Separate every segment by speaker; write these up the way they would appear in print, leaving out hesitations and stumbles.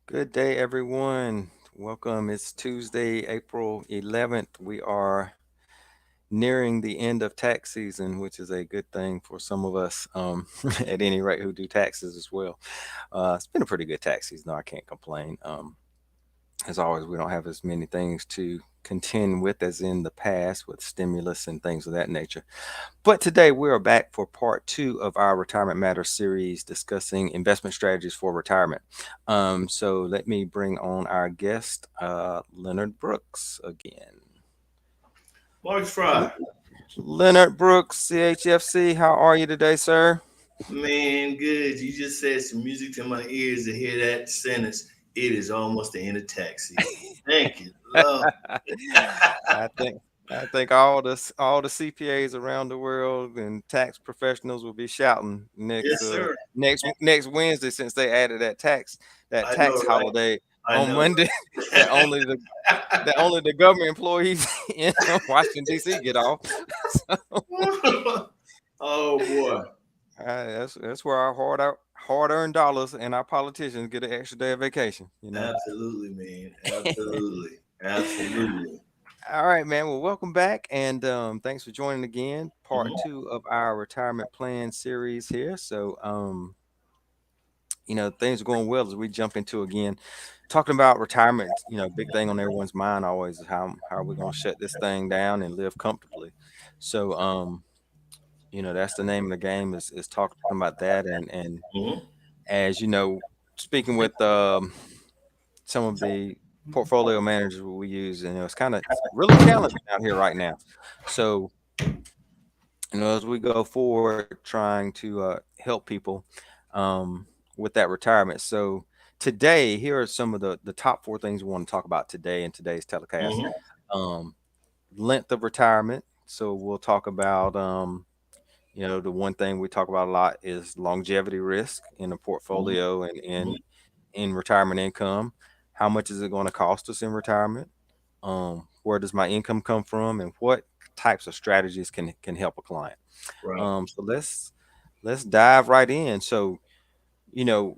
Speaker 1: Good day, everyone. Welcome. It's Tuesday, April 11th. We are nearing the end of tax season, which is a good thing for some of us, at any rate, who do taxes as well. It's been a pretty good tax season, though. I can't complain. As always, we don't have as many things to contend with as in the past with stimulus and things of that nature. But today we are back for part two of our Retirement Matters series discussing investment strategies for retirement. So let me bring on our guest, Leonard Brooks, again.
Speaker 2: Mark
Speaker 1: L-
Speaker 2: Fry,
Speaker 1: Leonard Brooks, CHFC, how are you today, sir?
Speaker 2: man, good. You just said some music to my ears to hear that sentence. It is almost the end of tax season. Thank you, Lord.
Speaker 1: I think I think all the CPAs around the world and tax professionals will be shouting next
Speaker 2: Yes, sir.
Speaker 1: next Wednesday since they added that
Speaker 2: I know,
Speaker 1: tax
Speaker 2: right?
Speaker 1: holiday
Speaker 2: I
Speaker 1: on
Speaker 2: know,
Speaker 1: Monday that only the that only the government employees in Washington D.C. get off.
Speaker 2: right? Oh boy,
Speaker 1: That's where our hard earned dollars and our politicians get an extra day of vacation.
Speaker 2: absolutely, man. Absolutely, absolutely.
Speaker 1: All right, man. Well, welcome back, and thanks for joining again. Part
Speaker 2: Mhm.
Speaker 1: two of our retirement plan series here. So, things are going well as we jump into again talking about retirement. Big thing on everyone's mind always is how are we going to shut this thing down and live comfortably. So, that's the name of the game is talking about that, and
Speaker 2: Mhm.
Speaker 1: as speaking with some of the portfolio managers we use, and it's really challenging out here right now. So as we go forward trying to help people with that retirement. So today, here are some of the top four things we want to talk about today in today's telecast.
Speaker 2: Mhm.
Speaker 1: Um, Length of retirement. So we'll talk about the one thing we talk about a lot is longevity risk in a
Speaker 2: Mhm.
Speaker 1: portfolio and in retirement income. How much is it going to cost us in retirement? Where does my income come from, and what types of strategies can help a client?
Speaker 2: Right.
Speaker 1: So let's dive right in. So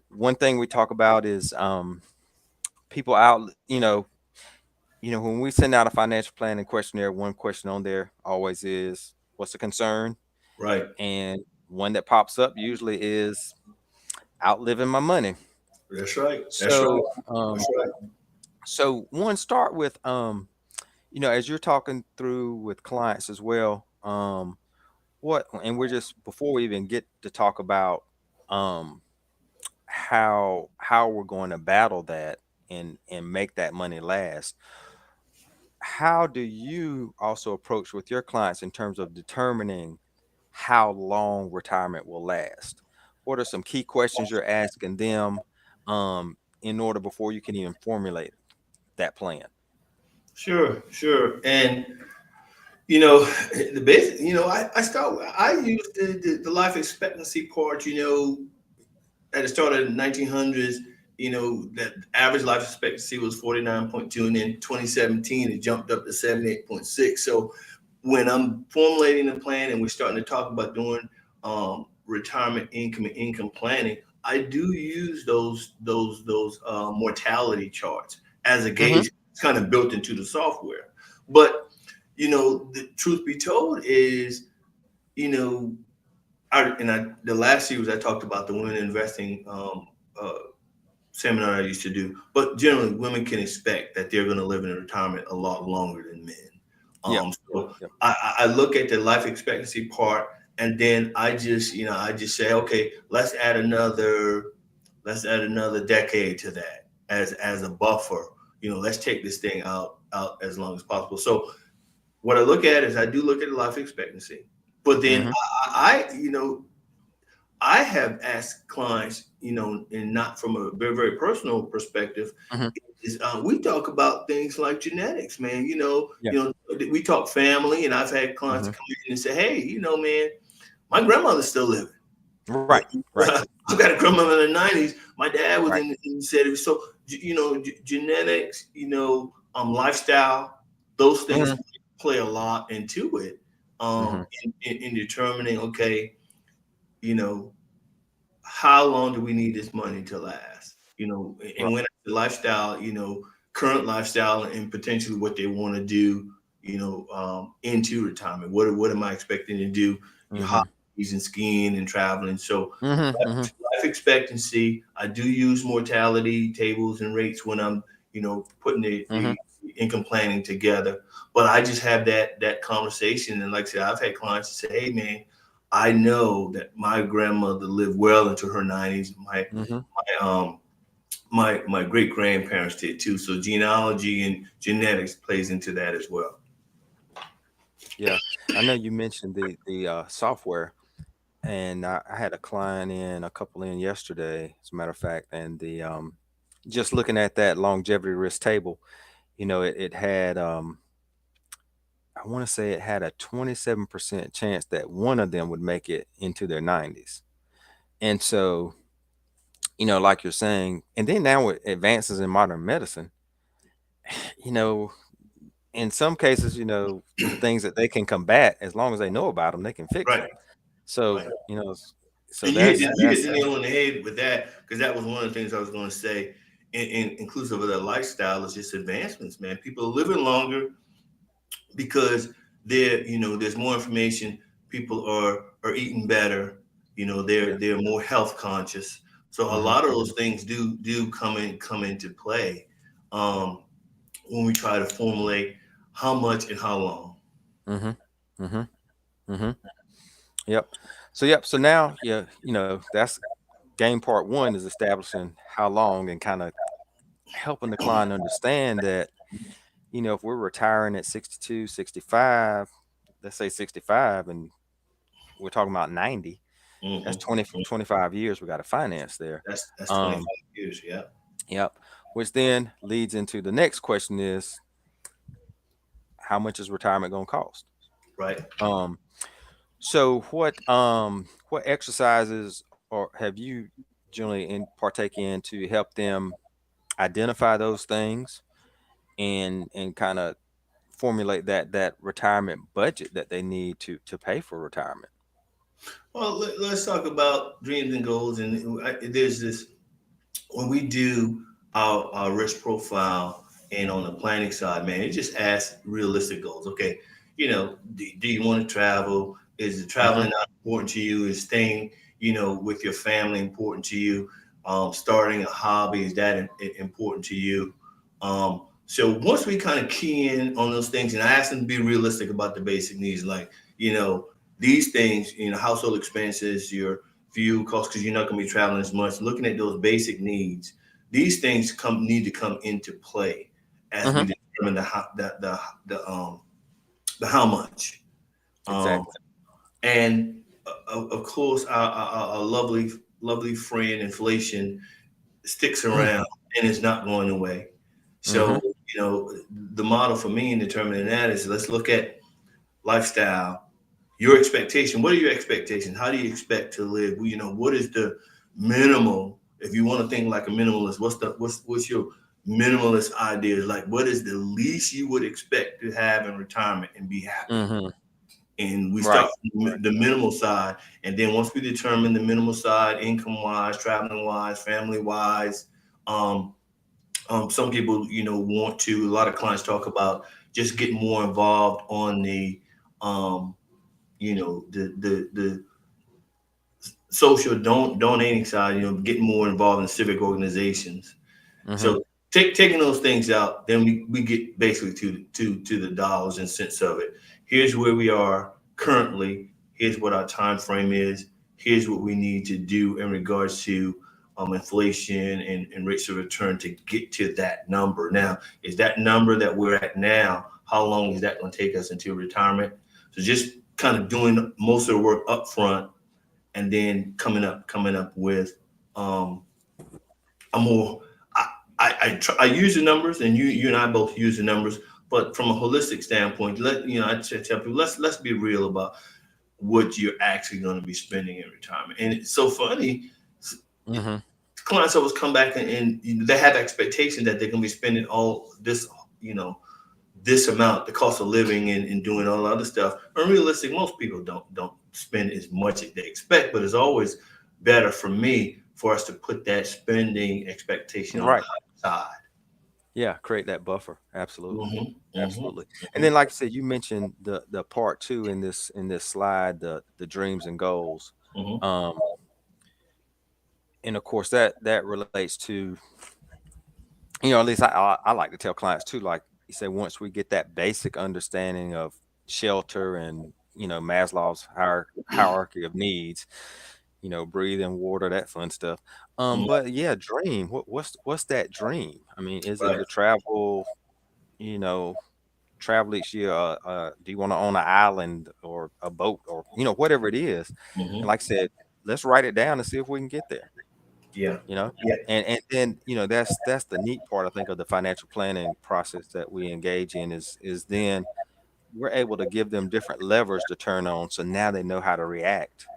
Speaker 1: one thing we talk about is people out. When we send out a financial planning questionnaire, one question on there always is, "What's the concern?"
Speaker 2: Right.
Speaker 1: And one that pops up usually is outliving my money.
Speaker 2: That's right. That's right.
Speaker 1: So
Speaker 2: That's right.
Speaker 1: one start with as you're talking through with clients as well. What and we're just before we even get to talk about um how we're going to battle that and make that money last. How do you also approach with your clients in terms of determining how long retirement will last? What are some key questions you're asking them in order before you can even formulate that plan?
Speaker 2: Sure, sure. And you know, the basic, I used the life expectancy part, at the start of the 1900s, that average life expectancy was 49.2, and then 2017 it jumped up to 78.6. So when I'm formulating a plan and we're starting to talk about doing retirement income and income planning, I do use those mortality charts as a
Speaker 1: Hmm.
Speaker 2: gauge. It's kind of built into the software. But the truth be told is, you know, the last series I talked about the women investing uh, seminar I used to do. But generally, women can expect that they're going to live in retirement a lot longer than men.
Speaker 1: Yep. Yep.
Speaker 2: So
Speaker 1: Yep.
Speaker 2: I look at the life expectancy part, and then I just say, okay, let's add another decade to that as a buffer. Let's take this thing out as long as possible. So what I look at is I do look at the life expectancy, but then
Speaker 1: Hmm.
Speaker 2: I have asked clients, and not from a very, very personal perspective,
Speaker 1: Hmm.
Speaker 2: is we talk about things like genetics, man.
Speaker 1: Yeah.
Speaker 2: We talk family, and I've had clients
Speaker 1: Hmm.
Speaker 2: come in and say, "Hey, man, my grandmother's still living.
Speaker 1: Right. Right.
Speaker 2: I've got a grandmother in the '90s. My dad was
Speaker 1: Right.
Speaker 2: in the '70s. So genetics, lifestyle, those things
Speaker 1: Hmm.
Speaker 2: play a lot into it
Speaker 1: Hmm.
Speaker 2: in determining, okay, you know, how long do we need this money to last? and when the lifestyle, current lifestyle and potentially what they want to do, into retirement. What am I expecting to do?
Speaker 1: Mm-hmm.
Speaker 2: Hobbies and skiing and traveling. So
Speaker 1: Mm-hmm. Mm-hmm.
Speaker 2: life expectancy, I do use mortality tables and rates when I'm, putting
Speaker 1: Mm-hmm.
Speaker 2: the income planning together. But I just have that conversation. And like I said, I've had clients say, hey man, I know that my grandmother lived well into her 90s.
Speaker 1: Mm-hmm.
Speaker 2: My great grandparents did too. So genealogy and genetics plays into that as well.
Speaker 1: Yeah, I know you mentioned the software, and I had a client in, a couple in yesterday, as a matter of fact, and the just looking at that longevity risk table, it had I want to say it had a 27% chance that one of them would make it into their 90s. And so, like you're saying, and then now with advances in modern medicine, you know, in some cases, the things that they can combat, as long as they know about them, they can fix them.
Speaker 2: Right,
Speaker 1: So,
Speaker 2: right.
Speaker 1: so
Speaker 2: And
Speaker 1: that's
Speaker 2: you hit
Speaker 1: that's
Speaker 2: the nail on the head with that, because that was one of the things I was going to say. Inclusive of that lifestyle is just advancements, man. People are living longer because there's more information. People are eating better.
Speaker 1: yeah.
Speaker 2: They're more health conscious. So a
Speaker 1: Hmm.
Speaker 2: lot of those things do come into play, um, when we try to formulate how much and how long.
Speaker 1: Hmm. Hmm. Hmm. Yep. So now, yeah, that's game part one, is establishing how long, and kind of helping the client understand that, if we're retiring at 62, 65, let's say 65, and we're talking about 90, that's
Speaker 2: Hmm.
Speaker 1: 25 years we got to finance there.
Speaker 2: That's
Speaker 1: Um,
Speaker 2: 25 years. Yeah.
Speaker 1: yep. Which then leads into the next question is, how much is retirement going to cost?
Speaker 2: Right.
Speaker 1: Um, so what exercises or have you generally partake in to help them identify those things, and kind of formulate that retirement budget that they need to pay for retirement?
Speaker 2: Well, let's talk about dreams and goals. And there's this, when we do our risk profile and on the planning side, man, it just asks realistic goals. Okay, do you want to travel? Is the
Speaker 1: Hmm.
Speaker 2: traveling not important to you? Is staying, with your family important to you? Starting a hobby, is that important to you? So once we kind of key in on those things, and I ask them to be realistic about the basic needs, like, these things, household expenses, your fuel costs, because you're not going to be traveling as much. Looking at those basic needs, these things need to come into play as we
Speaker 1: Hmm.
Speaker 2: determine the how much. Um,
Speaker 1: Exactly.
Speaker 2: and of course, our lovely friend inflation sticks around and is not going away.
Speaker 1: Hmm.
Speaker 2: So, the model for me in determining that is, let's look at lifestyle, your expectation. What are your expectations? How do you expect to live? Well, what is the minimal? If you want to think like a minimalist, what's your minimalist ideas? Like, what is the least you would expect to have in retirement and be happy?
Speaker 1: Hmm.
Speaker 2: And we
Speaker 1: Right.
Speaker 2: start from the minimal side, and then once we determine the minimal side, income wise, traveling wise, family wise, um, some people, want to. A lot of clients talk about just getting more involved on the, um, the social donating side. Getting more involved in civic organizations.
Speaker 1: Hmm.
Speaker 2: So taking those things out, then we get basically to the dollars and cents of it. Here's where we are currently. Here's what our time frame is. Here's what we need to do in regards to, inflation and rates of return to get to that number. Now, is that number that we're at now? How long is that going to take us until retirement? So just kind of doing most of the work up front, and then coming up with, um, a more. I use the numbers, and you and I both use the numbers, but from a holistic standpoint, I tell people, let's be real about what you're actually going to be spending in retirement. And it's so funny,
Speaker 1: Hmm.
Speaker 2: clients always come back, and they have expectation that they're going to be spending all this, you know, this amount, the cost of living, and doing all the other stuff. Unrealistic. Most people don't spend as much as they expect, but it's always better for me for us to put that spending expectation on the
Speaker 1: Right.
Speaker 2: high side.
Speaker 1: Yeah, create that buffer. Absolutely.
Speaker 2: Hmm. Hmm.
Speaker 1: Absolutely. And then like I said, you mentioned the part two in this slide, the dreams and goals.
Speaker 2: Hmm.
Speaker 1: Um, and of course that relates to, at least I like to tell clients too, like you say, once we get that basic understanding of shelter and Maslow's hierarchy of needs, breathing, water, that fun stuff. But yeah, dream. What's that dream? I mean, is it
Speaker 2: Right.
Speaker 1: to travel? You know, travel each year. Do you want to own an island or a boat or whatever it is? And
Speaker 2: Hmm.
Speaker 1: like I said, let's write it down and see if we can get there.
Speaker 2: Yeah.
Speaker 1: You know,
Speaker 2: Yeah.
Speaker 1: and then that's the neat part I think of the financial planning process that we engage in is then we're able to give them different levers to turn on, so now they know how to react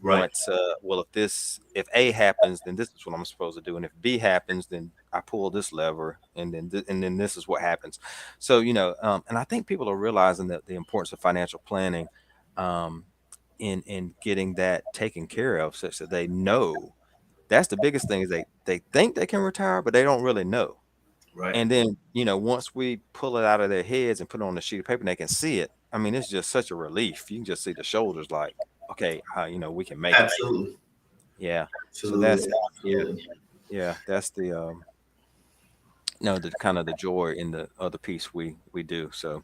Speaker 2: Right.
Speaker 1: once well, if A happens, then this is what I'm supposed to do, and if B happens, then I pull this lever, and then and then this is what happens. So and I think people are realizing that the importance of financial planning, um in getting that taken care of, such that they know. That's the biggest thing, is they think they can retire, but they don't really know.
Speaker 2: Right.
Speaker 1: And then once we pull it out of their heads and put it on a sheet of paper and they can see it, I mean, it's just such a relief. You can just see the shoulders, like, okay, we can make it.
Speaker 2: Absolutely.
Speaker 1: Yeah. So that's,
Speaker 2: Absolutely.
Speaker 1: yeah,
Speaker 2: Absolutely.
Speaker 1: yeah, that's the no, the kind of the joy in the other piece we do. So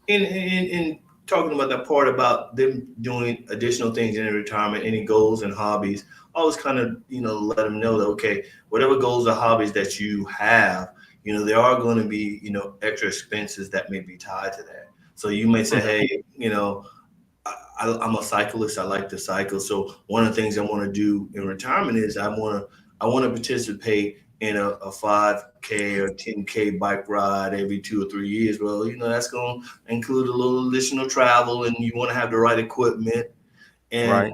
Speaker 2: In talking about that part about them doing additional things in retirement, any goals and hobbies, always kind of let them know that, okay, whatever goals or hobbies that you have, there are going to be extra expenses that may be tied to that. So you may say,
Speaker 1: Mhm.
Speaker 2: hey, I'm a cyclist. I like to cycle. So one of the things I want to do in retirement is I want to participate in a 5K or 10K bike ride every 2 or 3 years. Well, that's going to include a little additional travel, and you want to have the right equipment. And
Speaker 1: Right.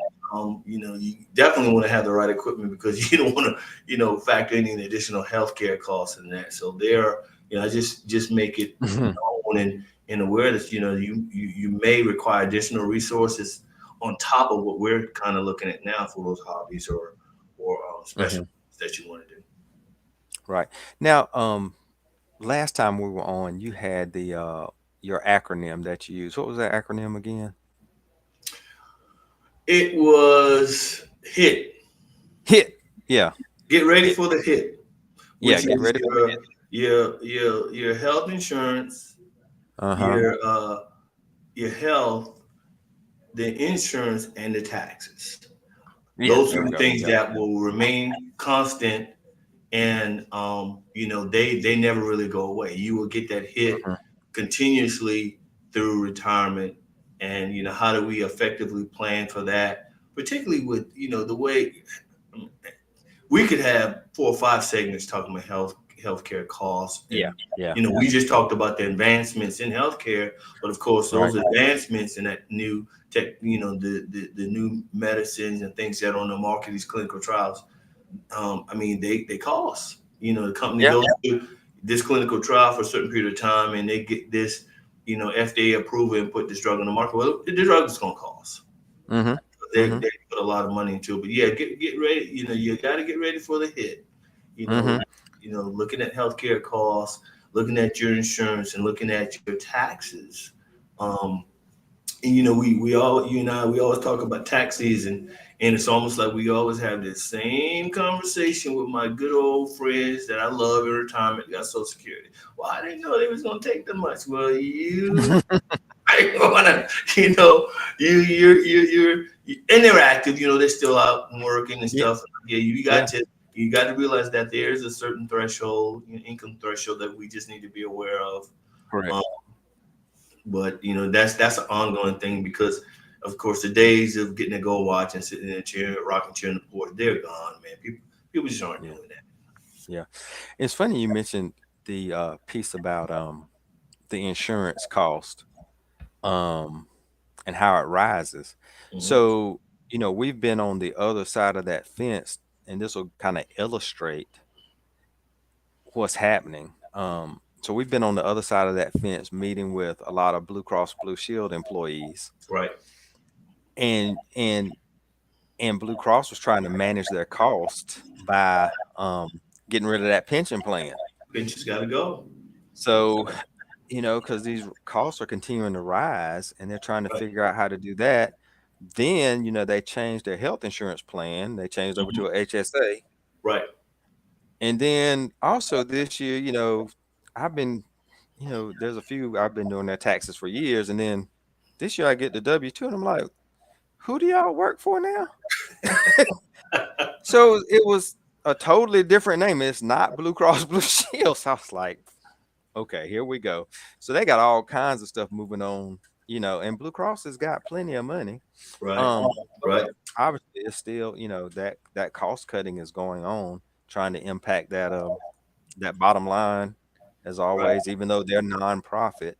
Speaker 2: you definitely want to have the right equipment, because you don't want to factor any additional healthcare costs in that. So there, just make it
Speaker 1: Mhm.
Speaker 2: known and aware that you may require additional resources on top of what we're kind of looking at now for those hobbies or special
Speaker 1: Mhm.
Speaker 2: that you want to do.
Speaker 1: Right. Now, last time we were on, you had the your acronym that you use. What was that acronym again?
Speaker 2: It was hit.
Speaker 1: HIT. Yeah.
Speaker 2: Get ready
Speaker 1: HIT.
Speaker 2: for the hit,
Speaker 1: Yeah.
Speaker 2: which
Speaker 1: Get
Speaker 2: is
Speaker 1: ready for the hit.
Speaker 2: your health insurance,
Speaker 1: Uh-huh.
Speaker 2: your your health, the insurance, and the taxes.
Speaker 1: Yeah.
Speaker 2: Those
Speaker 1: There
Speaker 2: are
Speaker 1: we
Speaker 2: the
Speaker 1: go.
Speaker 2: things
Speaker 1: Yeah.
Speaker 2: that will remain constant, and they never really go away. You will get that hit
Speaker 1: Mhm.
Speaker 2: continuously through retirement. And how do we effectively plan for that, particularly with the way we could have 4 or 5 segments talking about healthcare costs.
Speaker 1: Yeah.
Speaker 2: And
Speaker 1: Yeah.
Speaker 2: we just talked about the advancements in healthcare, but of course
Speaker 1: Right.
Speaker 2: those advancements and that new tech, the new medicines and things that are on the market, these clinical trials, I mean, they cost. The company
Speaker 1: Yeah.
Speaker 2: goes through this clinical trial for a certain period of time, and they get this, FDA approval and put this drug on the market. Well, the drug is going to cost.
Speaker 1: Mhm.
Speaker 2: They
Speaker 1: Mhm.
Speaker 2: put a lot of money into it. But yeah, get ready. You got to get ready for the hit. You know,
Speaker 1: Mhm.
Speaker 2: looking at healthcare costs, looking at your insurance, and looking at your taxes. Um, and we all, you and I, we always talk about tax season, and it's almost like we always have this same conversation with my good old friends that I love in retirement, got Social Security. Well, I didn't know they was gonna take that much. Well, I wanna, you're and they're active. They're still out and working and
Speaker 1: Yeah.
Speaker 2: stuff. Yeah,
Speaker 1: Yeah.
Speaker 2: you got to realize that there is a certain threshold, income threshold, that we just need to be aware of.
Speaker 1: Correct.
Speaker 2: Um, but that's an ongoing thing, because of course the days of getting to go watch and sitting in a chair, rocking chair in the porch, they're gone, man. People just aren't
Speaker 1: Yeah.
Speaker 2: doing that.
Speaker 1: Yeah. It's funny you mentioned the piece about the insurance cost um and how it rises.
Speaker 2: Hmm.
Speaker 1: So, we've been on the other side of that fence, and this will kind of illustrate what's happening. So we've been on the other side of that fence meeting with a lot of Blue Cross Blue Shield employees,
Speaker 2: Right.
Speaker 1: and and Blue Cross was trying to manage their cost by getting rid of that pension plan.
Speaker 2: Pensions got to go.
Speaker 1: So, because these costs are continuing to rise and they're trying to
Speaker 2: Right.
Speaker 1: figure out how to do that. Then, they changed their health insurance plan. They changed over to
Speaker 2: Mhm.
Speaker 1: a HSA.
Speaker 2: Right.
Speaker 1: And then also this year, I've been, there's a few I've been doing their taxes for years. And then this year I get the W-2 and I'm like, who do y'all work for now? So it was a totally different name. It's not Blue Cross Blue Shield. So I was like, okay, here we go. So they got all kinds of stuff moving on, and Blue Cross has got plenty of money.
Speaker 2: Right.
Speaker 1: But
Speaker 2: Right.
Speaker 1: obviously it's still, that cost cutting is going on, trying to impact that bottom line as
Speaker 2: Right.
Speaker 1: always, even though they're nonprofit,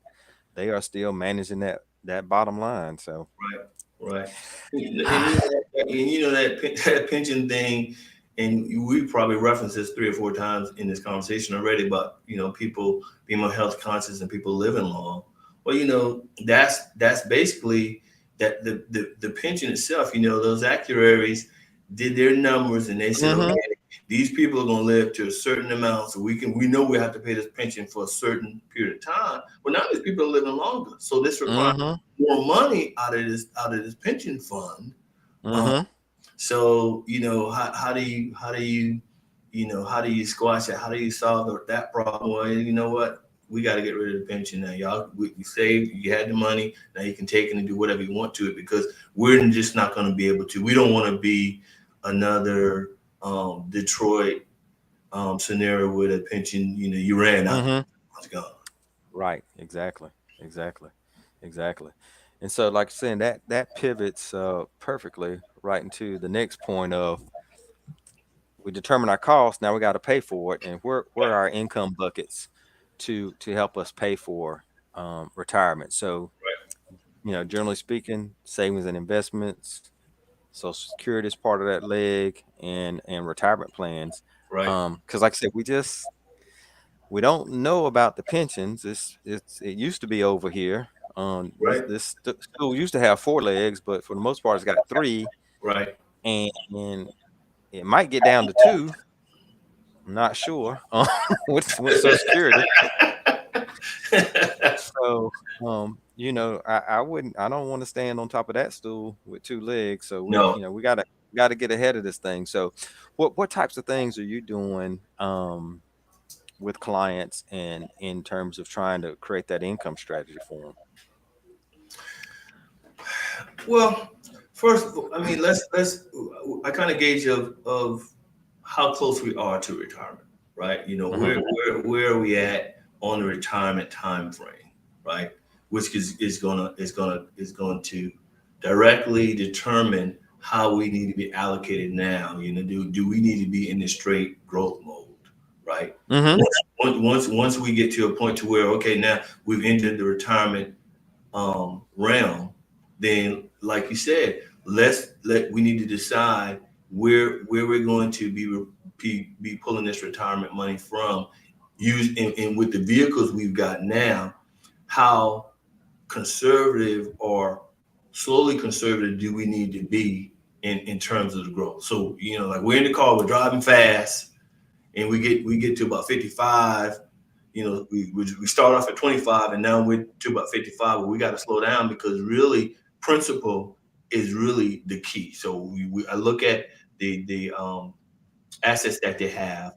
Speaker 1: they are still managing that bottom line. So
Speaker 2: Right, right. And that pension thing, and we probably referenced this 3 or 4 times in this conversation already. But people being more health conscious and people living long. Well, that's basically that the pension itself. Those actuaries did their numbers and they said,
Speaker 1: hmm
Speaker 2: okay, these people are going to live to a certain amount, so we know we have to pay this pension for a certain period of time. Well, now these people are living longer, so this requires
Speaker 1: hmm
Speaker 2: more money out of this pension fund. Um,
Speaker 1: hmm
Speaker 2: so how do you squash it? How do you solve that problem? Well, you know what? We got to get rid of the pension now, y'all. We saved. You had the money. Now you can take it and do whatever you want to it because we're just not going to be able to. We don't want to be another Detroit scenario with a pension. You ran out.
Speaker 1: hmm
Speaker 2: It's gone.
Speaker 1: Right. Exactly. Exactly. Exactly. And so, like I said, that pivots perfectly right into the next point of we determine our cost. Now we got to pay for it, and where are our income buckets to help us pay for retirement. So, generally speaking, savings and investments, Social Security is part of that leg, and retirement plans.
Speaker 2: Right.
Speaker 1: Because like I said, we don't know about the pensions. It used to be over here. This
Speaker 2: Right.
Speaker 1: stool used to have four legs, but for the most part, it's got three,
Speaker 2: Right.
Speaker 1: and it might get down to two. I'm not sure with Social Security. So, I wouldn't. I don't want to stand on top of that stool with two legs. So
Speaker 2: No.
Speaker 1: we gotta get ahead of this thing. So, what types of things are you doing with clients and in terms of trying to create that income strategy for
Speaker 2: Well, first, I mean, let's. I kind of gauge of how close we are to retirement, right?
Speaker 1: them?
Speaker 2: Where are we at on the retirement time frame, right? Which is going to directly determine how we need to be allocated now. Do we need to be in the straight growth mode, right?
Speaker 1: Mm-hmm.
Speaker 2: Once we get to a point to where okay, now we've entered the retirement realm, then like you said, we need to decide where we're going to be pulling this retirement money from. Use and with the vehicles we've got now, how conservative or slowly conservative do we need to be in terms of the growth? So like we're in the car, we're driving fast, and we get to about 55. We start off at 25 and now we're to about 55, but we got to slow down because really principle is really the key. So I look at the assets that they have,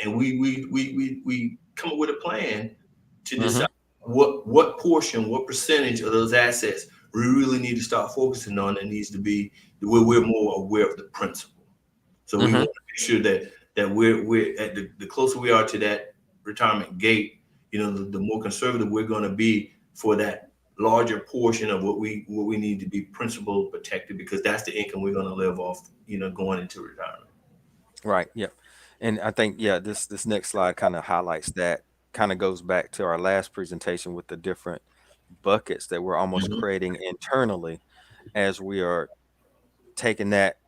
Speaker 2: and we come up with a plan to
Speaker 1: Mm-hmm.
Speaker 2: decide what portion, what percentage of those assets we really need to start focusing on. That needs to be where we're more aware of the principle. So we
Speaker 1: Mm-hmm.
Speaker 2: want to make sure that we're at the closer we are to that retirement gate, the more conservative we're going to be for that larger portion of what we need to be principal protected because that's the income we're going to live off, going into retirement.
Speaker 1: Right. Yep. And I think this next slide kind of highlights that. Kind of goes back to our last presentation with the different buckets that we're almost
Speaker 2: Mhm.
Speaker 1: creating internally as we are taking that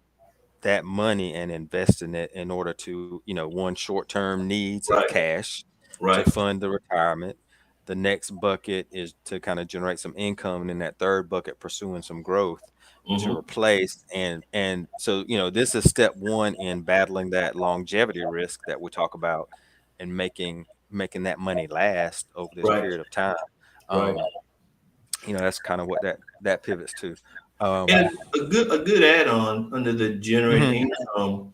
Speaker 1: money and investing it in order to one short term needs of
Speaker 2: Right,
Speaker 1: cash to
Speaker 2: right,
Speaker 1: fund the retirement, The next bucket is to kind of generate some income, and then that third bucket pursuing some growth to
Speaker 2: Hmm.
Speaker 1: replace. And so, this is step one in battling that longevity risk that we talk about, and making that money last over this
Speaker 2: Right,
Speaker 1: period of time.
Speaker 2: right.
Speaker 1: um that's kind of what that pivots to. um
Speaker 2: And a good add-on under the
Speaker 1: mhm,
Speaker 2: generating income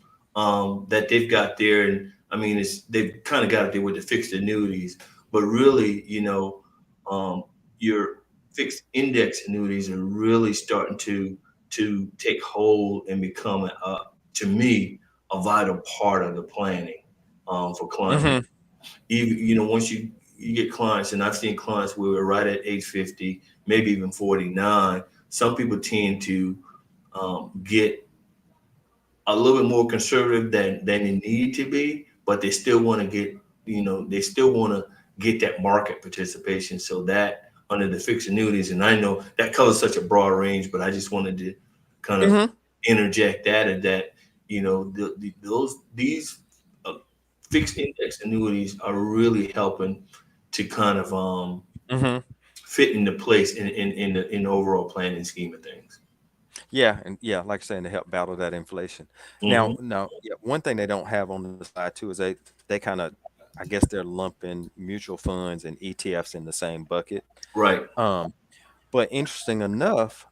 Speaker 2: that they've got there, and I mean, they've kind of got it there with the fixed annuities, but really, your fixed index annuities are really starting to take hold and become, to me, a vital part of the planning for clients.
Speaker 1: mhm,
Speaker 2: Even once you get clients, and I've seen clients where we're right at age 50, maybe even 49. Some people tend to get a little bit more conservative than they need to be, but they still want to get that market participation. So that under the fixed annuities, and I know that covers such a broad range, but I just wanted to kind of
Speaker 1: mhm,
Speaker 2: interject that, and that these uh, fixed index annuities are really helping to kind of
Speaker 1: mhm.
Speaker 2: fit into place in the overall planning scheme of things.
Speaker 1: Yeah, and yeah, like saying, to help battle that inflation.
Speaker 2: Hmm.
Speaker 1: Now, yeah, one thing they don't have on the side too is they kind of, I guess they're lumping mutual funds and ETFs in the same bucket.
Speaker 2: Right.
Speaker 1: Um, but interesting enough,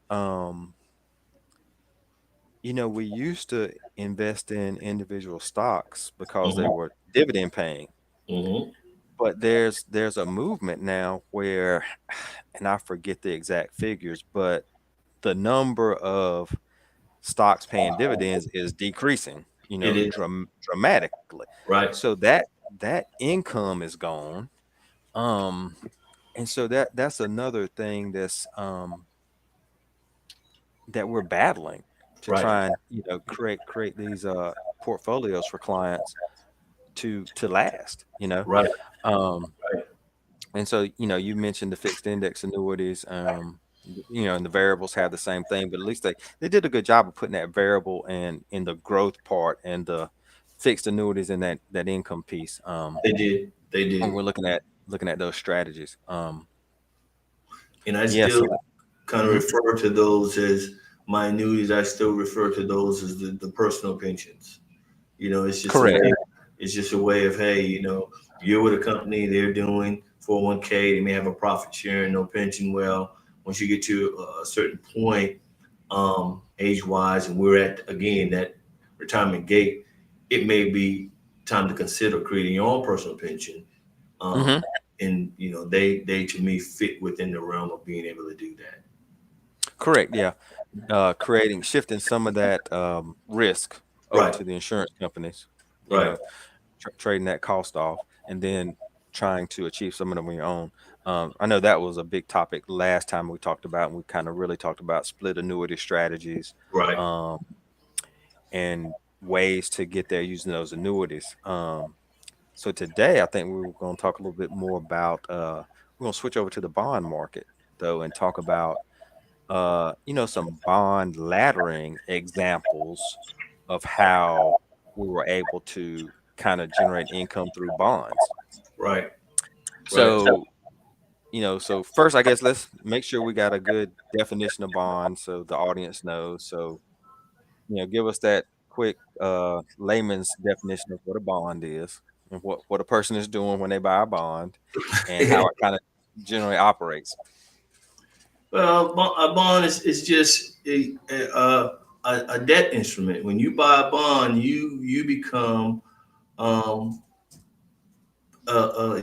Speaker 1: we used to invest in individual stocks because they
Speaker 2: Hmm.
Speaker 1: were dividend paying.
Speaker 2: Hmm.
Speaker 1: But there's a movement now where, and I forget the exact figures, but the number of stocks paying dividends is decreasing,
Speaker 2: It is.
Speaker 1: dramatically.
Speaker 2: Right.
Speaker 1: So that income is gone. Um, and so that's another thing that we're battling to
Speaker 2: Right.
Speaker 1: try and create these portfolios for clients to last.
Speaker 2: Right.
Speaker 1: Um,
Speaker 2: Right.
Speaker 1: and so you mentioned the fixed index annuities. And the variables have the same thing, but at least they did a good job of putting that variable and in the growth part, and the fixed annuities in that income piece.
Speaker 2: They did. They
Speaker 1: When
Speaker 2: did.
Speaker 1: we're looking at those strategies.
Speaker 2: And I
Speaker 1: Yeah.
Speaker 2: still
Speaker 1: So.
Speaker 2: kind of
Speaker 1: Mhm.
Speaker 2: refer to those as my annuities. I still refer to those as the personal pensions. It's just a
Speaker 1: Correct.
Speaker 2: way. It's just a way of, hey, you're with a company, they're doing 401k. They may have a profit sharing, no pension. Well, once you get to a certain point, age wise, and we're at again that retirement gate, it may be time to consider creating your own personal pension. Um,
Speaker 1: Hmm.
Speaker 2: and they to me fit within the realm of being able to do that.
Speaker 1: Correct. Yeah. Shifting some of that risk over
Speaker 2: Right.
Speaker 1: to the insurance companies. You
Speaker 2: Right.
Speaker 1: know, trading that cost off, and then trying to achieve some of them on your own. I know that was a big topic last time we talked about, and we kind of really talked about split annuity strategies,
Speaker 2: Right.
Speaker 1: um, and ways to get there using those annuities. So today, I think we were going to talk a little bit more about. We're going to switch over to the bond market though, and talk about some bond laddering examples of how we were able to kind of generate income through bonds.
Speaker 2: Right. Right.
Speaker 1: So, so first, I guess let's make sure we got a good definition of bond so the audience knows. So, give us that quick layman's definition of what a bond is, and what a person is doing when they buy a bond, and how it kind of generally operates.
Speaker 2: Well, a bond is just a debt instrument. When you buy a bond, you become um,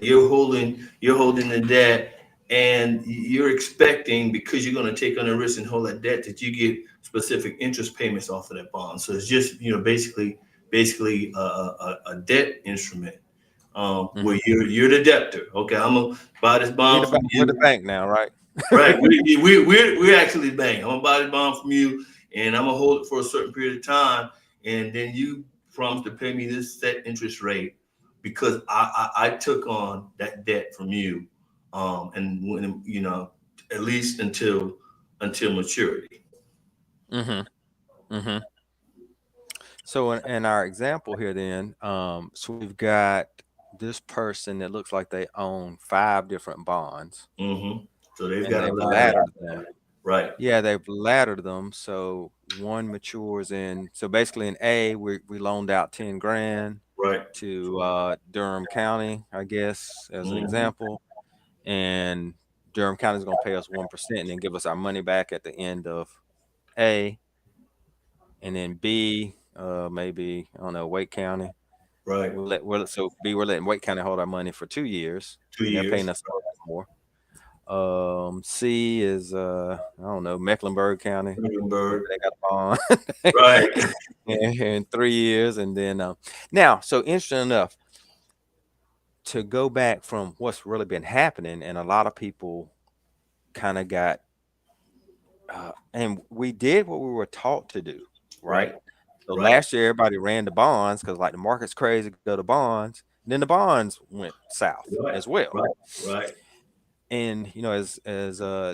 Speaker 2: you're holding the debt, and you're expecting, because you're going to take on the risk and hold that debt, that you get specific interest payments off of that bond. So it's just basically a debt instrument, where
Speaker 1: Mhm.
Speaker 2: you're the debtor. Okay, I'm gonna buy this bond from
Speaker 1: We're the
Speaker 2: you.
Speaker 1: bank now, right?
Speaker 2: Right. We're actually the bank. I'm gonna buy the bond from you, and I'm gonna hold it for a certain period of time, and then you promise to pay me this set interest rate, because I took on that debt from you, and when at least until maturity.
Speaker 1: Hmm. Hmm. So in our example here, then, so we've got this person that looks like they own 5 different bonds,
Speaker 2: So they've
Speaker 1: and
Speaker 2: got a
Speaker 1: they've
Speaker 2: ladder.
Speaker 1: laddered them.
Speaker 2: Right.
Speaker 1: Yeah, they've laddered them. So one matures in. So basically, in A, we loaned out 10 grand
Speaker 2: Right.
Speaker 1: to Durham County, I guess, as an
Speaker 2: hmm
Speaker 1: example, and Durham County is going to pay us 1% and then give us our money back at the end of A, and then B, maybe I don't know, Wake County.
Speaker 2: Right.
Speaker 1: We're letting Wake County hold our money for 2 years,
Speaker 2: Two
Speaker 1: and they're paying
Speaker 2: years.
Speaker 1: us more. C is I don't know, Mecklenburg County. Maybe
Speaker 2: Bird.
Speaker 1: they got a bond
Speaker 2: Right.
Speaker 1: in 3 years, and then now, so interesting enough, to go back from what's really been happening, and a lot of people kind of got, and we did what we were taught to do,
Speaker 2: Right.
Speaker 1: right? So
Speaker 2: Right.
Speaker 1: last year, everybody ran the bonds because like the market's crazy, go to bonds. And then the bonds went south
Speaker 2: Right.
Speaker 1: as well.
Speaker 2: Right. Right.
Speaker 1: And as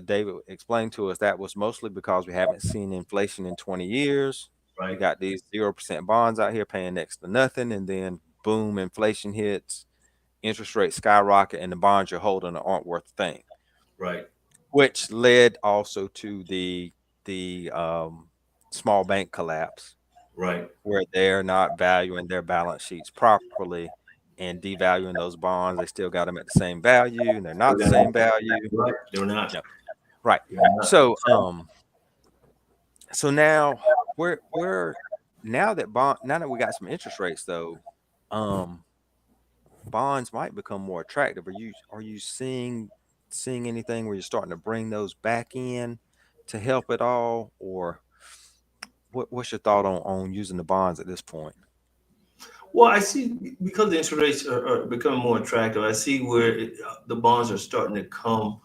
Speaker 1: David explained to us, that was mostly because we haven't seen inflation in 20 years. We
Speaker 2: Right.
Speaker 1: got these 0% bonds out here paying next to nothing, and then boom, inflation hits, interest rates skyrocket, and the bonds you're holding aren't worth a thing.
Speaker 2: Right.
Speaker 1: Which led also to the small bank collapse,
Speaker 2: Right.
Speaker 1: where they're not valuing their balance sheets properly and devaluing those bonds. They still got them at the same value, and they're not the same value.
Speaker 2: Right. They're not.
Speaker 1: No, right.
Speaker 2: They're not.
Speaker 1: So now we're now that we got some interest rates though, um, bonds might become more attractive. Are you seeing anything where you're starting to bring those back in to help at all, or what's your thought on using the bonds at this point?
Speaker 2: Well, I see because the interest rates are becoming more attractive. I see where the bonds are starting to come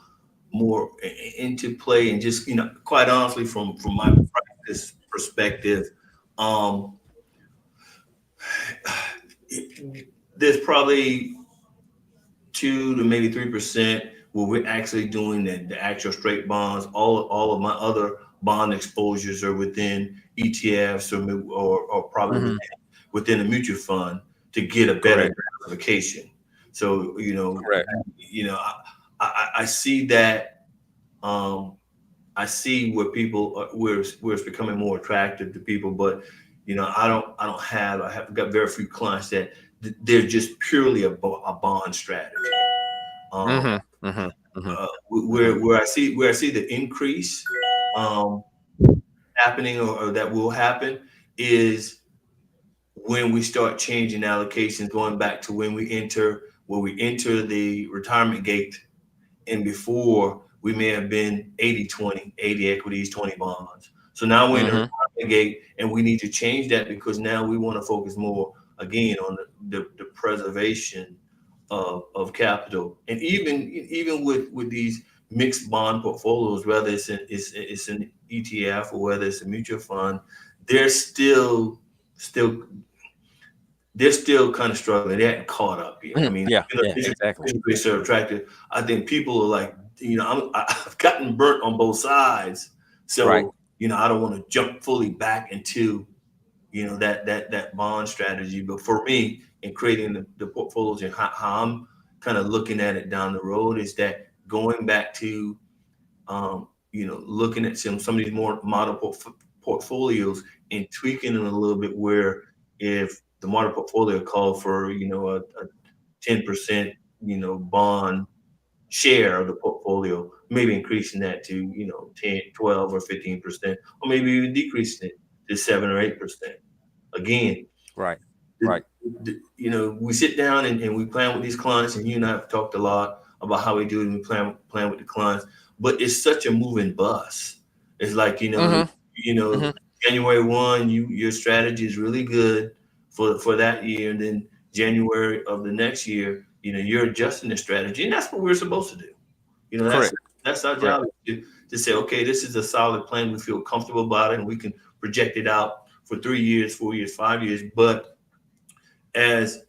Speaker 2: more into play, and just quite honestly, from my practice perspective, um, there's probably 2 to maybe 3% where we're actually doing the actual straight bonds. All of my other bond exposures are within ETFs or probably
Speaker 1: Hmm.
Speaker 2: within a mutual fund to get a better
Speaker 1: Correct.
Speaker 2: diversification. So
Speaker 1: Correct.
Speaker 2: I see that. I see where people where it's becoming more attractive to people, but I have got very few clients that they're just purely a bond strategy. Um,
Speaker 1: Hmm. Hmm. Hmm. Hmm.
Speaker 2: where I see the increase um, happening, or that will happen, is when we start changing allocations, going back to when we enter the retirement gate, and before we may have been 80-20, 80 equities, 20 bonds. So now we're in the
Speaker 1: Hmm.
Speaker 2: retirement gate, and we need to change that because now we want to focus more again on the preservation of capital. And even with these mixed bond portfolios, whether it's an ETF or whether it's a mutual fund, they're still they're still kind of struggling. They hadn't caught up yet. I mean,
Speaker 1: Yeah. Yeah.
Speaker 2: interest
Speaker 1: Exactly.
Speaker 2: rates are attractive. I think people are like, I've gotten burnt on both sides,
Speaker 1: Right.
Speaker 2: so I don't want to jump fully back into that bond strategy. But for me, in creating the portfolios and how I'm kind of looking at it down the road, is that going back to looking at some of these more model portfolios and tweaking them a little bit, where if the model portfolio called for a 10% bond share of the portfolio, maybe increasing that to 10, 12, or 15%, or maybe even decreasing it to 7 or 8%. Again,
Speaker 1: Right.
Speaker 2: the,
Speaker 1: Right.
Speaker 2: we sit down and we plan with these clients, and you and I have talked a lot about how we do it, and we plan with the clients, but it's such a moving bus. It's like,
Speaker 1: Hmm.
Speaker 2: you
Speaker 1: Hmm.
Speaker 2: know, January 1, your strategy is really good for that year. And then January of the next year, you're adjusting the strategy. And that's what we're supposed to do. That's
Speaker 1: Correct.
Speaker 2: that's our
Speaker 1: Correct.
Speaker 2: job, to say, okay, this is a solid plan. We feel comfortable about it, and we can project it out for 3 years, 4 years, 5 years. But as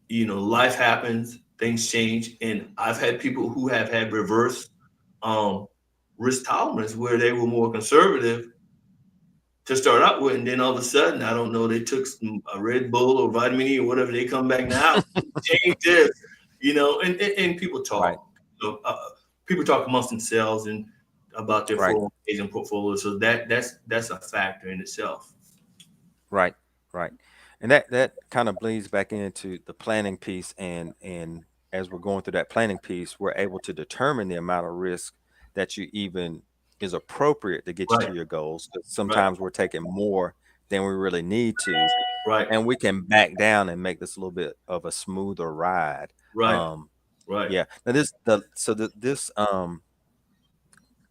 Speaker 2: life happens, things change, and I've had people who have had reverse um, risk tolerance, where they were more conservative to start out with, and then all of a sudden, I don't know, they took a Red Bull or vitamin E or whatever. They come back now, change this, and people
Speaker 1: Right.
Speaker 2: talk, people talk amongst themselves and about their
Speaker 1: Right.
Speaker 2: 401ks and portfolios. So that's a factor in itself.
Speaker 1: Right. Right. And that kind of bleeds back into the planning piece, and as we're going through that planning piece, we're able to determine the amount of risk that you even is appropriate to get you
Speaker 2: Right,
Speaker 1: to your goals. 'Cause
Speaker 2: right,
Speaker 1: sometimes we're taking more than we really need to,
Speaker 2: right,
Speaker 1: and we can back down and make this a little bit of a smoother ride.
Speaker 2: right,
Speaker 1: Um,
Speaker 2: right,
Speaker 1: yeah. Now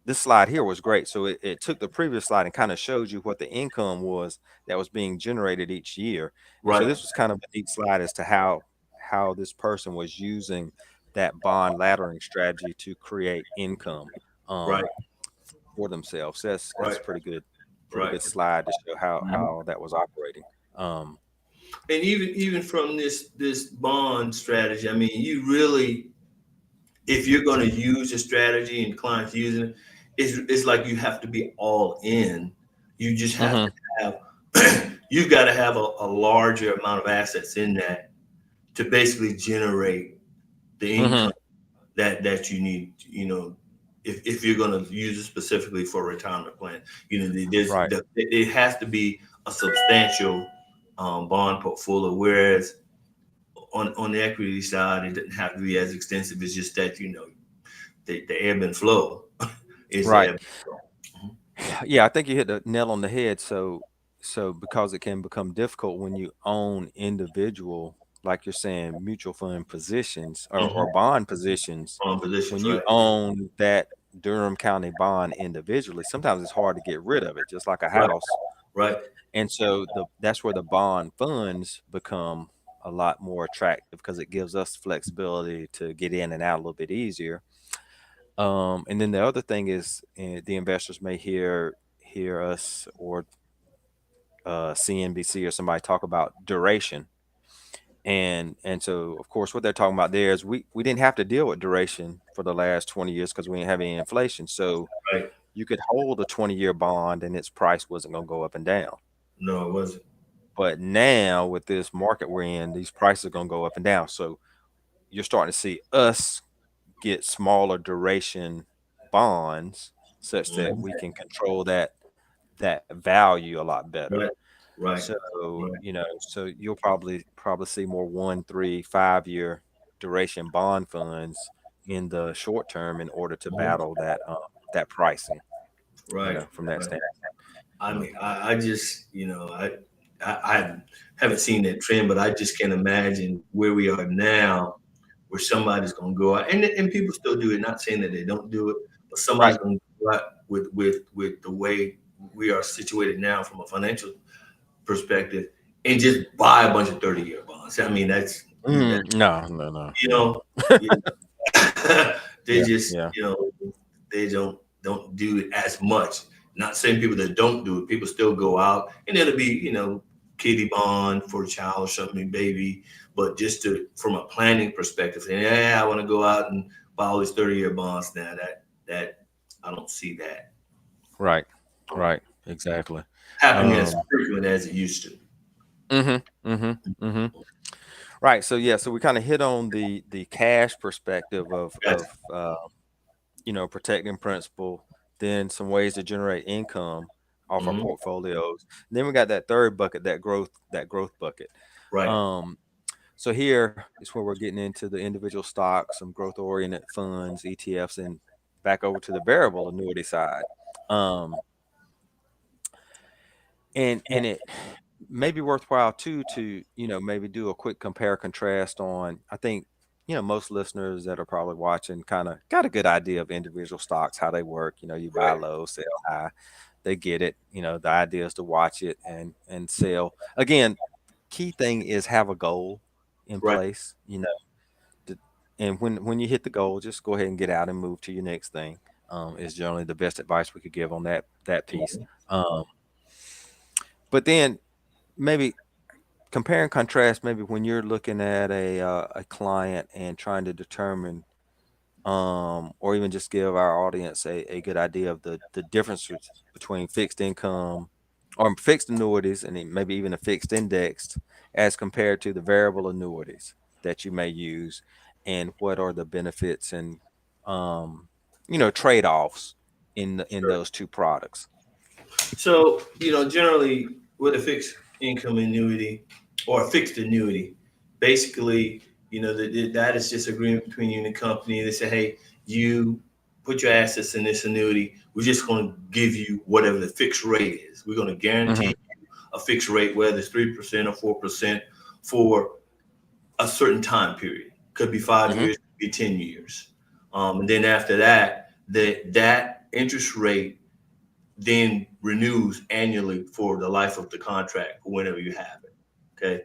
Speaker 1: this slide here was great. So it took the previous slide and kind of showed you what the income was that was being generated each year. And so
Speaker 2: right,
Speaker 1: this was kind of a neat slide as to how this person was using that bond laddering strategy to create income
Speaker 2: right,
Speaker 1: um, for themselves. That's
Speaker 2: right,
Speaker 1: pretty
Speaker 2: right.
Speaker 1: good slide to show
Speaker 2: Mhm.
Speaker 1: how that was operating. Um,
Speaker 2: And even from this bond strategy, I mean, you really, if you're going to use a strategy and clients using it, it's like you have to be all in. You just have to
Speaker 1: mhm.
Speaker 2: have, you've got to have a larger amount of assets in that to basically generate the income
Speaker 1: Mhm.
Speaker 2: that you need. If you're going to use it specifically for a retirement plan,
Speaker 1: Right.
Speaker 2: it has to be a substantial bond portfolio. Whereas on the equity side, it doesn't have to be as extensive. It's just that the ebb and flow is the
Speaker 1: Right.
Speaker 2: ebb and flow. Mhm.
Speaker 1: Yeah, I think you hit the nail on the head. So because it can become difficult when you own individual, like you're saying, mutual fund positions or
Speaker 2: Mhm.
Speaker 1: bond positions,
Speaker 2: On
Speaker 1: when
Speaker 2: positions,
Speaker 1: you
Speaker 2: right?
Speaker 1: own that Durham County bond individually, sometimes it's hard to get rid of it, just like a
Speaker 2: Right,
Speaker 1: house.
Speaker 2: right,
Speaker 1: And so that's where the bond funds become a lot more attractive because it gives us flexibility to get in and out a little bit easier. And then the other thing is the investors may hear us or CNBC or somebody talk about duration, and so of course what they're talking about there is we didn't have to deal with duration for the last 20 years because we didn't have any inflation. So
Speaker 2: right.
Speaker 1: you could hold a 20-year bond and its price wasn't going to go up and down.
Speaker 2: No, it wasn't.
Speaker 1: But now with this market we're in, these prices are going to go up and down. So you're starting to see us get smaller duration bonds such that
Speaker 2: Mhm.
Speaker 1: we can control that value a lot better.
Speaker 2: Right, right,
Speaker 1: So,
Speaker 2: right.
Speaker 1: so you'll probably see more 1, 3, 5 year duration bond funds in the short term in order to
Speaker 2: Mhm.
Speaker 1: battle that pricing,
Speaker 2: Right,
Speaker 1: from that
Speaker 2: right.
Speaker 1: standpoint.
Speaker 2: I
Speaker 1: Um,
Speaker 2: mean, I just, I haven't seen that trend, but I just can't imagine where we are now, where somebody's going to go out, and people still do it. Not saying that they don't do it, but somebody's
Speaker 1: right.
Speaker 2: going to go out with the way we are situated now from a financial perspective, and just buy a bunch of 30-year bonds. I mean,
Speaker 1: No, no, no,
Speaker 2: you
Speaker 1: no.
Speaker 2: know, you they
Speaker 1: Yeah,
Speaker 2: just,
Speaker 1: yeah.
Speaker 2: they don't do it as much. Not saying people that don't do it, people still go out and it'll be, kitty bond for a child or something, baby. But just from a planning perspective, saying, yeah, I want to go out and buy all these 30-year bonds now. That I don't see that
Speaker 1: Right, right. Exactly.
Speaker 2: happening as
Speaker 1: Um,
Speaker 2: frequent as it used to.
Speaker 1: mhm, mhm, mhm. Right. So yeah, so we kind of hit on the cash perspective
Speaker 2: Gotcha.
Speaker 1: of protecting principal, then some ways to generate income off our
Speaker 2: Hmm.
Speaker 1: portfolios. Then we got that third bucket, that growth bucket.
Speaker 2: Right.
Speaker 1: Um, so here is where we're getting into the individual stocks, some growth oriented funds, ETFs, and back over to the variable annuity side. Um, and it may be worthwhile too to maybe do a quick compare contrast on. I think most listeners that are probably watching kind of got a good idea of individual stocks, how they work. You buy
Speaker 2: Right.
Speaker 1: low, sell high. They get it. The idea is to watch it and sell. Again, key thing is have a goal in
Speaker 2: Right.
Speaker 1: place. to- and when you hit the goal, just go ahead and get out and move to your next thing. Is generally the best advice we could give on that piece.
Speaker 2: Mhm.
Speaker 1: Um, but then maybe compare and contrast, maybe when you're looking at a client and trying to determine or even just give our audience a good idea of the differences between fixed income or fixed annuities, and maybe even a fixed indexed, as compared to the variable annuities that you may use, and what are the benefits and um, trade-offs in
Speaker 2: Sure.
Speaker 1: those two products.
Speaker 2: So, generally with a fixed income annuity or a fixed annuity, basically, that is just agreement between you and the company. They say, hey, you put your assets in this annuity. We're just going to give you whatever the fixed rate is. We're going to guarantee
Speaker 1: Hmm.
Speaker 2: you a fixed rate, whether it's 3% or 4% for a certain time period. Could be 5 years,
Speaker 1: Hmm.
Speaker 2: could be 10 years. And then after that, that interest rate then renews annually for the life of the contract, whenever you have it. Okay.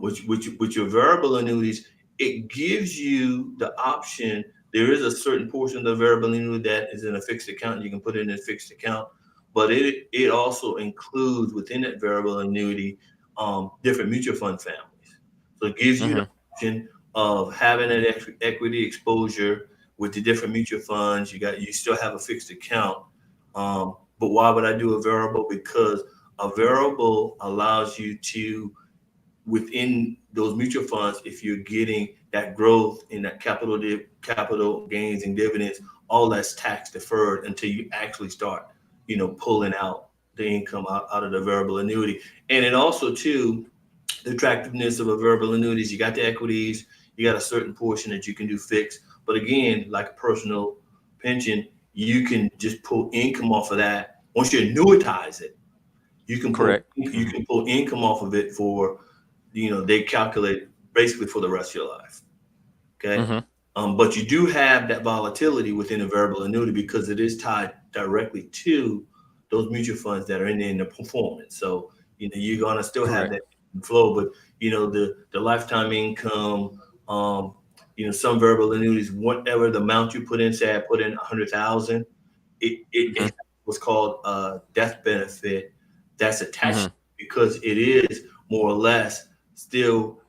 Speaker 2: With your variable annuities, it gives you the option. There is a certain portion of the variable annuity that is in a fixed account. You can put it in a fixed account, but it also includes within that variable annuity different mutual fund families. So it gives you the
Speaker 1: Hmm.
Speaker 2: option of having an equity exposure with the different mutual funds. You still have a fixed account, but why would I do a variable? Because a variable allows you to, within those mutual funds, if you're getting that growth in that capital gains and dividends, all that's tax deferred until you actually start, pulling out the income out of the variable annuity. And it also too, the attractiveness of a variable annuities, you got the equities, you got a certain portion that you can do fixed. But again, like a personal pension, you can just pull income off of that. Once you annuitize it,
Speaker 1: Correct.
Speaker 2: you
Speaker 1: Hmm.
Speaker 2: can pull income off of it for, they calculate basically for the rest of your life. Okay.
Speaker 1: Hmm.
Speaker 2: But you do have that volatility within a variable annuity because it is tied directly to those mutual funds that are in the performance. So, you're gonna still have
Speaker 1: Correct.
Speaker 2: that flow, but the lifetime income, some variable annuities, whatever the amount you put in, say I put in 100,000, it
Speaker 1: Hmm.
Speaker 2: has what's called a death benefit that's attached,
Speaker 1: Hmm.
Speaker 2: because it is more or less still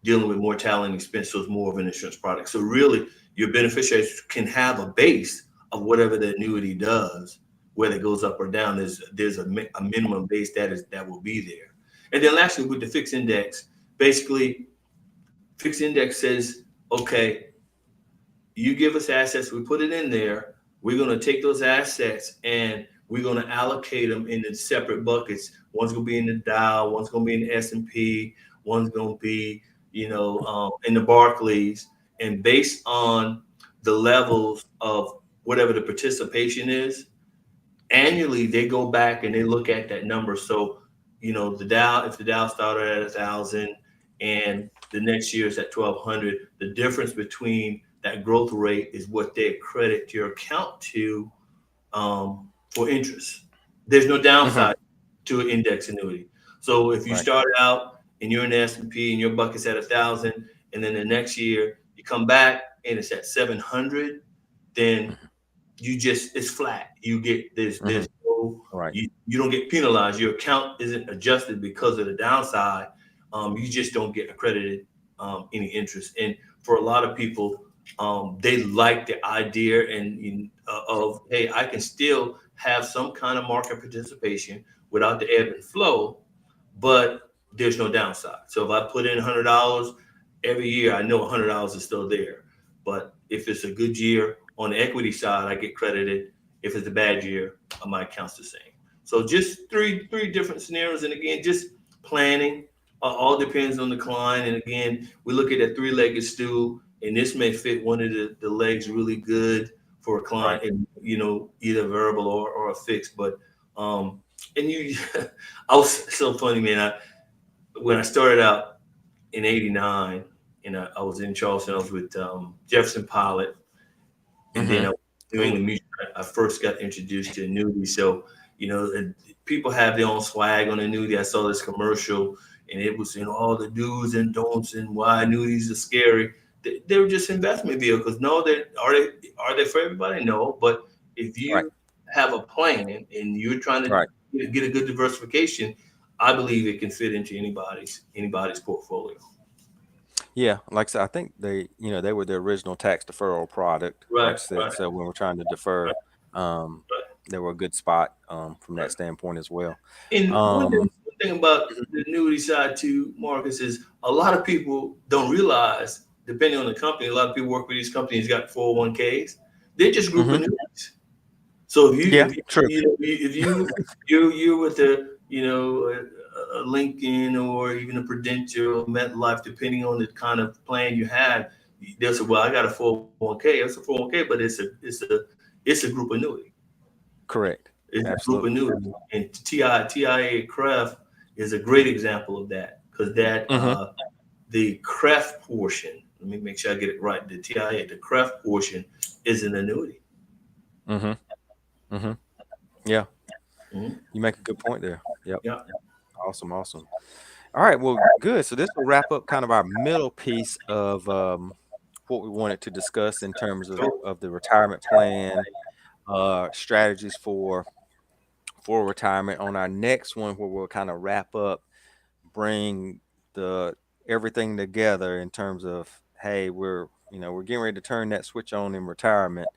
Speaker 2: dealing with mortality and expense, so it's more of an insurance product. So really, your beneficiaries can have a base of whatever the annuity does, whether it goes up or down. There's a minimum base that will be there. And then lastly, with the fixed index, basically, fixed index says, okay, you give us assets, we put it in there. We're going to take those assets and we're going to allocate them into separate buckets. One's going to be in the Dow, one's going to be in the S&P, one's going to be, in the Barclays. And based on the levels of whatever the participation is, annually they go back and they look at that number. So, the Dow, if the Dow started at 1,000 and the next year is at 1,200, the difference between that growth rate is what they credit your account to, for interest. There's no
Speaker 1: Hmm.
Speaker 2: downside to an index annuity. So if you
Speaker 1: Right.
Speaker 2: start out and you're in the S&P and your bucket's at 1,000, and then the next year you come back and it's at 700, then it's flat. You get
Speaker 1: Hmm.
Speaker 2: there's no,
Speaker 1: Right.
Speaker 2: you don't get penalized. Your account isn't adjusted because of the downside. You just don't get accredited any interest. And for a lot of people, they like the idea of, hey, I can still have some kind of market participation without the ebb and flow, but there's no downside. So if I put in $100 every year, I know $100 is still there. But if it's a good year on the equity side, I get credited. If it's a bad year, my account's the same. So just three different scenarios, and again, just planning. All depends on the client. And again, we look at a three-legged stool, and this may fit one of the legs really good for a
Speaker 1: Right.
Speaker 2: client, and either variable or a fixed. But and I was so funny, man. When I started out in '89, and I was in Charleston, I was with Jefferson Pilot, and then
Speaker 1: Hmm.
Speaker 2: I was New
Speaker 1: Cool.
Speaker 2: England Mutual. I first got introduced to annuity. So, people have their own swag on annuity. I saw this commercial, and it was all the do's and don'ts and why annuities are scary. They were just investment vehicles. No, are they for everybody? No, but if
Speaker 1: Right.
Speaker 2: you have a plan and you're trying to
Speaker 1: Right.
Speaker 2: get a good diversification, I believe it can fit into anybody's portfolio.
Speaker 1: Yeah, like I said, I think they were the original tax deferral product, like
Speaker 2: Right,
Speaker 1: I said.
Speaker 2: right,
Speaker 1: So when we're trying to defer,
Speaker 2: right,
Speaker 1: um,
Speaker 2: right.
Speaker 1: they were a good spot from that standpoint as well.
Speaker 2: And
Speaker 1: Um,
Speaker 2: one thing about the annuity side too, Marcus, is a lot of people don't realize, depending on the company, a lot of people work with these companies got 401ks. They're just group
Speaker 1: mhm.
Speaker 2: annuities. So
Speaker 1: Yeah, true.
Speaker 2: if you're with a Lincoln or even a Prudential, MetLife, depending on the kind of plan you have, they'll say, "Well, I got a 401k. It's a 401k, but it's a group annuity.
Speaker 1: Correct.
Speaker 2: It's a group
Speaker 1: Absolutely.
Speaker 2: annuity." And TIAA CREF is a great example of that because
Speaker 1: Hmm.
Speaker 2: the CREF portion. Let me make sure I get it right. The TIA, the CREF portion, is an annuity.
Speaker 1: Hmm. Hmm. Yeah,
Speaker 2: Mhm.
Speaker 1: you make a good point there. Yep.
Speaker 2: Yeah.
Speaker 1: Awesome. Awesome. All right. Well, good. So this will wrap up kind of our middle piece of what we wanted to discuss in terms
Speaker 2: So,
Speaker 1: of the retirement plan, strategies for retirement. On our next one, where we'll kind of wrap up, bring the everything together in terms of, hey, we're getting ready to turn that switch on in retirement,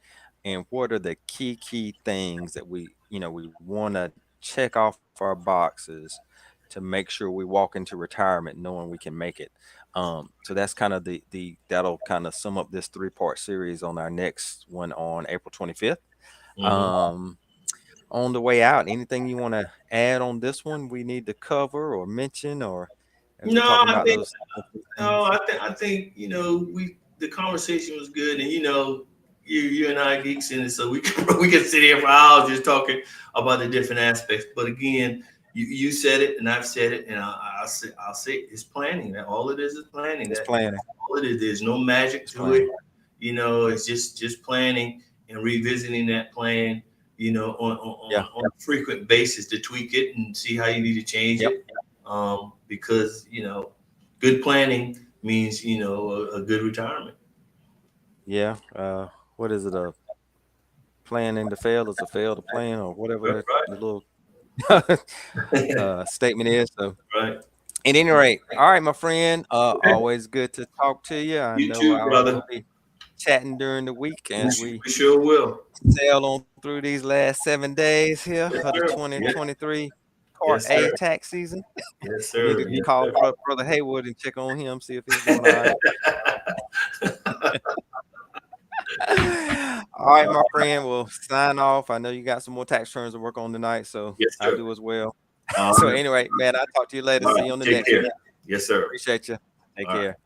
Speaker 1: and what are the key things that we want to check off our boxes to make sure we walk into retirement knowing we can make it. So that's kind of the that'll kind of sum up this 3-part series on our next one on April 25th.
Speaker 2: mhm.
Speaker 1: um on the way out, anything you want to add on this one we need to cover or mention, or as we're
Speaker 2: No,
Speaker 1: talking
Speaker 2: I
Speaker 1: about
Speaker 2: think
Speaker 1: those
Speaker 2: no,
Speaker 1: things?
Speaker 2: I think we the conversation was good, and you and I geeks in it, so we can we can sit here for hours just talking about the different aspects. But again, you said it, and I've said it, and I'll say it's planning. That all it is planning.
Speaker 1: It's
Speaker 2: That
Speaker 1: planning.
Speaker 2: all it is. There's no magic
Speaker 1: It's
Speaker 2: to it.
Speaker 1: planning.
Speaker 2: It's just planning and revisiting that plan.
Speaker 1: Yeah.
Speaker 2: On a frequent basis to tweak it and see how you need to change
Speaker 1: Yep.
Speaker 2: it. Because good planning means a good retirement.
Speaker 1: Yeah. What is it? A planning to fail is a fail to plan, or whatever the little
Speaker 2: Right.
Speaker 1: statement is. So
Speaker 2: Right.
Speaker 1: at any rate, all right, my friend,
Speaker 2: Okay.
Speaker 1: always good to talk to you. I
Speaker 2: You
Speaker 1: know
Speaker 2: too,
Speaker 1: we'll
Speaker 2: brother.
Speaker 1: be chatting during the week
Speaker 2: We,
Speaker 1: as we
Speaker 2: we sure will.
Speaker 1: sail on through these last 7 days here
Speaker 2: Yes,
Speaker 1: of the
Speaker 2: sir. Yes,
Speaker 1: 2023 Part
Speaker 2: yes,
Speaker 1: A
Speaker 2: sir.
Speaker 1: tax season.
Speaker 2: Yes,
Speaker 1: Need
Speaker 2: sir.
Speaker 1: to
Speaker 2: Yes,
Speaker 1: call
Speaker 2: sir.
Speaker 1: Brother Haywood and check on him, see if he's doing all right. All right, my friend. We'll sign off. I know you got some more tax returns to work on tonight, so
Speaker 2: Yes,
Speaker 1: I
Speaker 2: sir.
Speaker 1: do as well.
Speaker 2: All
Speaker 1: So
Speaker 2: right.
Speaker 1: anyway, man, I'll talk to you later.
Speaker 2: All
Speaker 1: See
Speaker 2: right.
Speaker 1: you on the
Speaker 2: Take
Speaker 1: next one.
Speaker 2: care. Yes, sir.
Speaker 1: Appreciate you. Take
Speaker 2: All right.
Speaker 1: care.